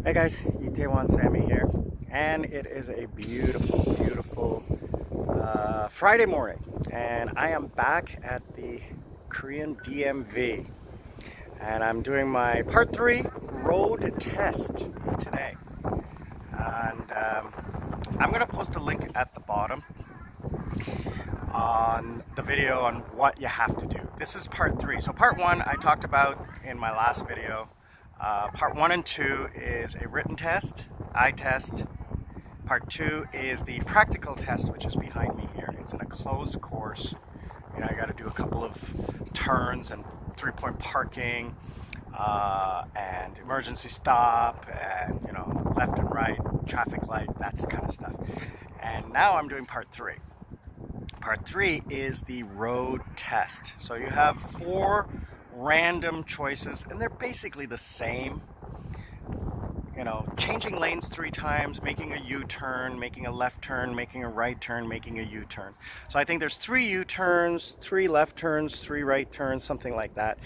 Hey guys, itaewon Sammy here, and it is a beautiful, beautiful Friday morning, and I am back at the Korean DMV, and I'm doing my part 3 road test today, and I'm gonna post a link at the bottom on the video on what you have to do. This is part 3. So part 1 I talked about in my last video. Part 1 and 2 is a written test, eye test. Part 2 is the practical test, which is behind me here. It's in a closed course. I got to do a couple of turns and 3-point parking and emergency stop and left and right, traffic light, that kind of stuff. And now I'm doing part 3. Part 3 is the road test. So you have 4 random choices, and they're basically the same. Changing lanes 3 times, making a U-turn, making a left turn, making a right turn, making a U-turn. So I think there's 3 U-turns, 3 left turns, 3 right turns, something like that.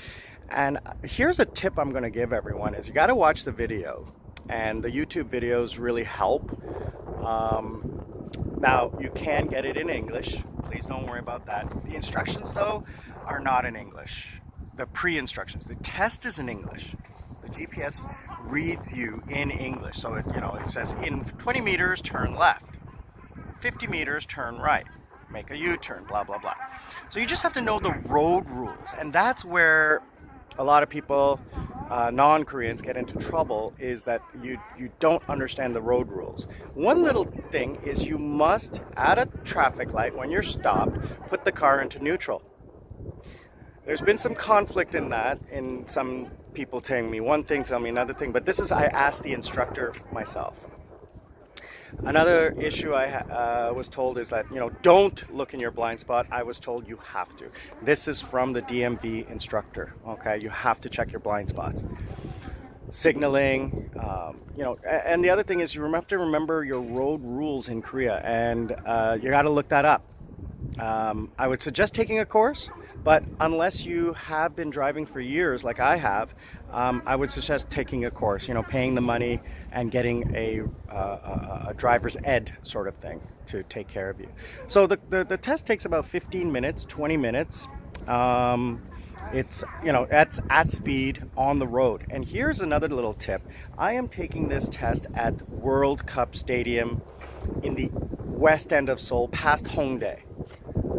And here's a tip I'm going to give everyone is you got to watch the video, and the YouTube videos really help. Now you can get it in English, please don't worry about that. The instructions though are not in English. The pre-instructions. The test is in English. The GPS reads you in English. So it says in 20 meters, turn left. 50 meters, turn right. Make a U-turn, blah, blah, blah. So you just have to know the road rules. And that's where a lot of people, non-Koreans, get into trouble, is that you don't understand the road rules. One little thing is you must, at a traffic light, when you're stopped, put the car into neutral. There's been some conflict in that, in some people telling me one thing, telling me another thing, but this is, I asked the instructor myself. Another issue I was told is that, don't look in your blind spot. I was told you have to. This is from the DMV instructor, okay? You have to check your blind spots. Signaling, and the other thing is you have to remember your road rules in Korea, and you got to look that up. I would suggest taking a course, but unless you have been driving for years like I have, I would suggest taking a course, paying the money and getting a driver's ed sort of thing to take care of you. So the test takes about 15 minutes, 20 minutes. It's, that's at speed on the road. And here's another little tip. I am taking this test at World Cup Stadium in the west end of Seoul, past Hongdae.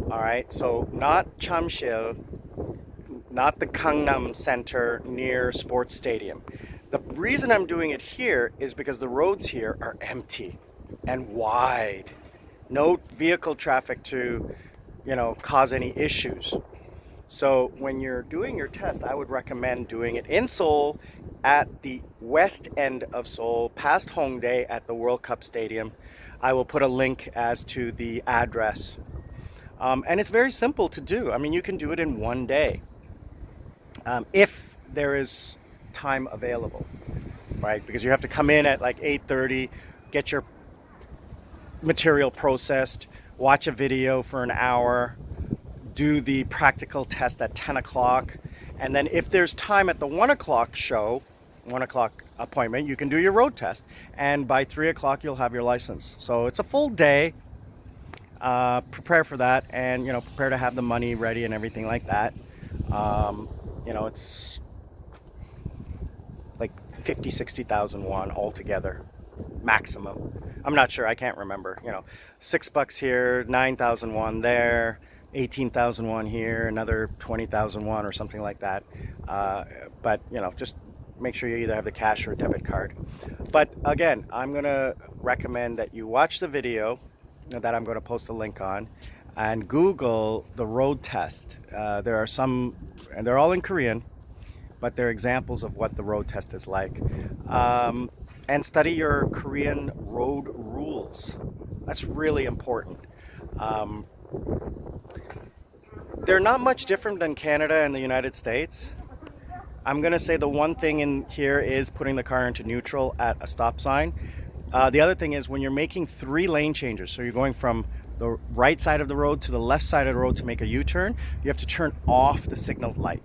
All right, so not Chamsil, not the Gangnam Center near Sports Stadium. The reason I'm doing it here is because the roads here are empty and wide. No vehicle traffic to, cause any issues. So when you're doing your test, I would recommend doing it in Seoul at the west end of Seoul, past Hongdae at the World Cup Stadium. I will put a link as to the address. And it's very simple to do. I mean, you can do it in one day if there is time available, right? Because you have to come in at like 8:30, get your material processed, watch a video for an hour, do the practical test at 10 o'clock. And then if there's time at the 1 o'clock show, 1 o'clock appointment, you can do your road test. And by 3 o'clock, you'll have your license. So it's a full day. Prepare for that, and prepare to have the money ready and everything like that. It's like 50,000-60,000 won altogether, maximum. I'm not sure, I can't remember. $6 here, 9,000 won there, 18,000 won here, another 20,000 won or something like that. But just make sure you either have the cash or a debit card. But again, I'm gonna recommend that you watch the video that I'm going to post a link on, and Google the road test. There are some, and they're all in Korean, but they're examples of what the road test is like. And study your Korean road rules. That's really important. They're not much different than Canada and the United States. I'm going to say the one thing in here is putting the car into neutral at a stop sign. The other thing is when you're making 3 lane changes, so you're going from the right side of the road to the left side of the road to make a U-turn, you have to turn off the signal light.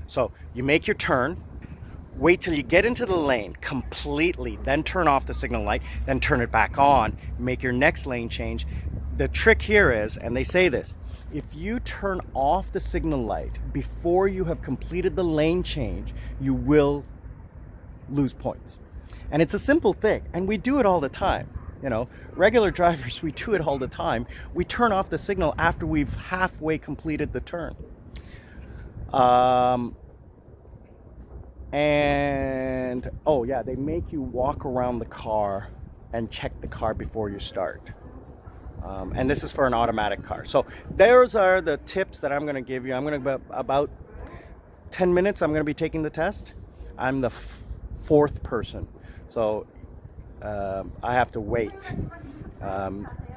So you make your turn, Wait till you get into the lane completely, then turn off the signal light, then turn it back on, make your next lane change. The trick here is, and they say this, if you turn off the signal light before you have completed the lane change, you will lose points. And it's a simple thing, and we do it all the time. You know, regular drivers, we do it all the time. We turn off the signal after we've halfway completed the turn. And oh yeah, they make you walk around the car and check the car before you start. And this is for an automatic car. So those are the tips that I'm going to give you. I'm going to about 10 minutes. I'm going to be taking the test. I'm the fourth person, so I have to wait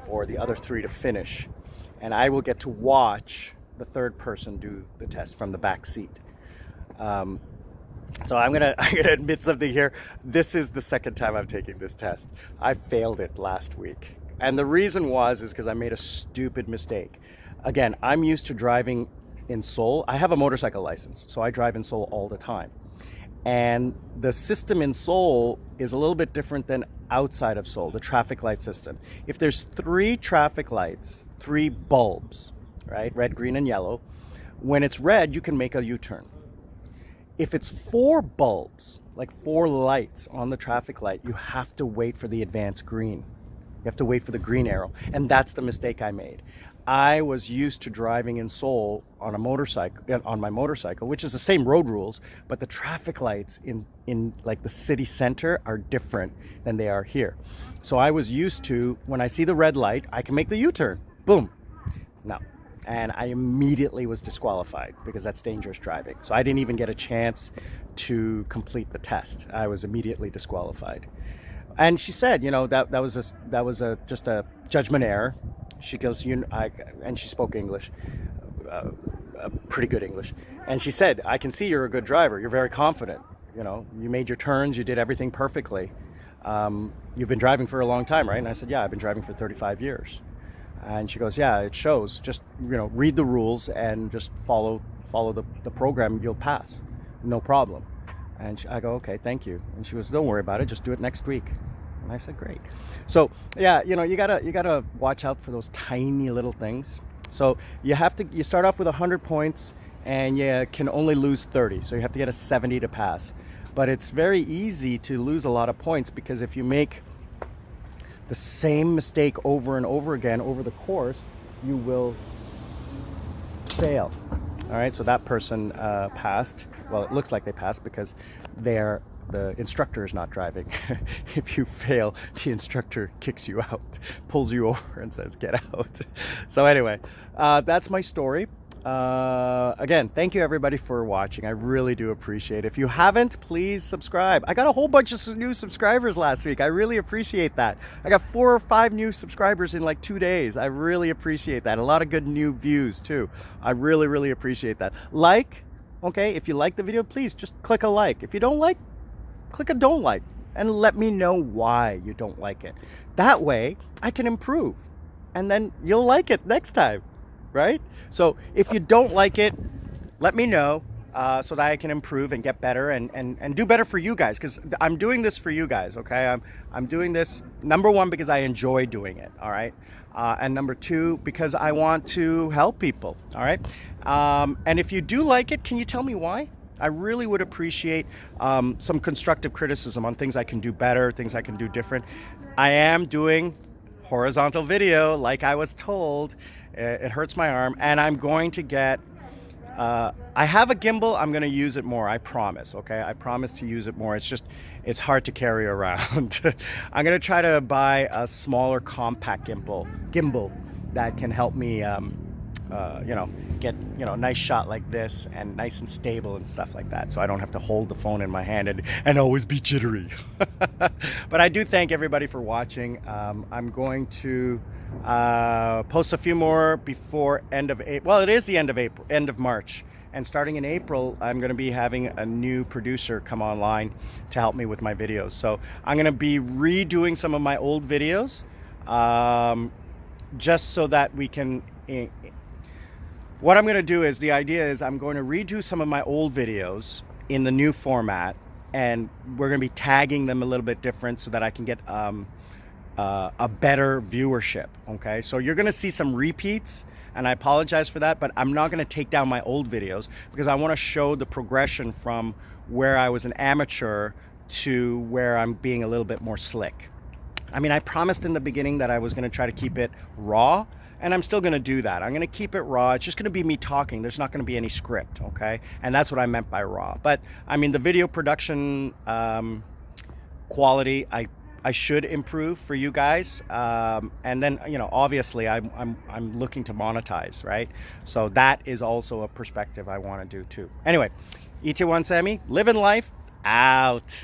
for the other three to finish, and I will get to watch the third person do the test from the back seat. So I'm gonna admit something here. This is the second time I'm taking this test. I failed it last week, and the reason is because I made a stupid mistake. Again, I'm used to driving in Seoul. I have a motorcycle license, so I drive in Seoul all the time. And the system in Seoul is a little bit different than outside of Seoul, the traffic light system. If there's 3 traffic lights, 3 bulbs, right? Red, green, and yellow. When it's red, you can make a U-turn. If it's 4 bulbs, like 4 lights on the traffic light, you have to wait for the advanced green. You have to wait for the green arrow. And that's the mistake I made. I was used to driving in Seoul on my motorcycle, which is the same road rules, but the traffic lights in like the city center are different than they are here. So I was used to, when I see the red light, I can make the U-turn. Boom. No. And I immediately was disqualified because that's dangerous driving. So I didn't even get a chance to complete the test. I was immediately disqualified. And she said, you know, that was just a judgment error. She goes, and she spoke English, pretty good English. And she said, I can see you're a good driver. You're very confident. You know, you made your turns. You did everything perfectly. You've been driving for a long time, right? And I said, yeah, I've been driving for 35 years. And she goes, yeah, it shows. Just, you know, read the rules and just follow the program. You'll pass. No problem. And I go, okay, thank you. And she goes, don't worry about it. Just do it next week. And I said, great. So yeah, you know, you gotta watch out for those tiny little things. So you start off with 100 points and you can only lose 30. So you have to get a 70 to pass. But it's very easy to lose a lot of points because if you make the same mistake over and over again over the course, you will fail. All right, so that person passed. Well, it looks like they passed because the instructor is not driving. If you fail, the instructor kicks you out, pulls you over and says, get out. So anyway, that's my story. Again, thank you everybody for watching. I really do appreciate it. If you haven't, please subscribe. I got a whole bunch of new subscribers last week. I really appreciate that. I got 4 or 5 new subscribers in like 2 days. I really appreciate that. A lot of good new views too. I really, really appreciate that. Okay, if you like the video, please just click a like. If you don't like, click a don't like and let me know why you don't like it. That way I can improve and then you'll like it next time. Right? So if you don't like it, let me know so that I can improve and get better and do better for you guys, because I'm doing this for you guys, okay? I'm doing this, number 1, because I enjoy doing it, all right? And number 2, because I want to help people, all right? And if you do like it, can you tell me why? I really would appreciate some constructive criticism on things I can do better, things I can do different. I am doing horizontal video like I was told. It hurts my arm, and I'm going to get, I have a gimbal. I'm going to use it more. I promise. Okay. I promise to use it more. It's hard to carry around. I'm going to try to buy a smaller compact gimbal that can help me, get, a nice shot like this and nice and stable and stuff like that. So I don't have to hold the phone in my hand and always be jittery. But I do thank everybody for watching. I'm going to post a few more before end of April. Well, it is the end of March. And starting in April, I'm going to be having a new producer come online to help me with my videos. So I'm going to be redoing some of my old videos just so that we can... What I'm going to do is, the idea is I'm going to redo some of my old videos in the new format and we're going to be tagging them a little bit different so that I can get a better viewership. Okay, so you're going to see some repeats, and I apologize for that, but I'm not going to take down my old videos because I want to show the progression from where I was an amateur to where I'm being a little bit more slick. I mean, I promised in the beginning that I was going to try to keep it raw, and I'm still going to do that. I'm going to keep it raw. It's just going to be me talking. There's not going to be any script, okay? And that's what I meant by raw. But I mean, the video production quality, I should improve for you guys, and then, you know, obviously I'm looking to monetize, right? So that is also a perspective I want to do too. Anyway, itaewon Sammy, living life out.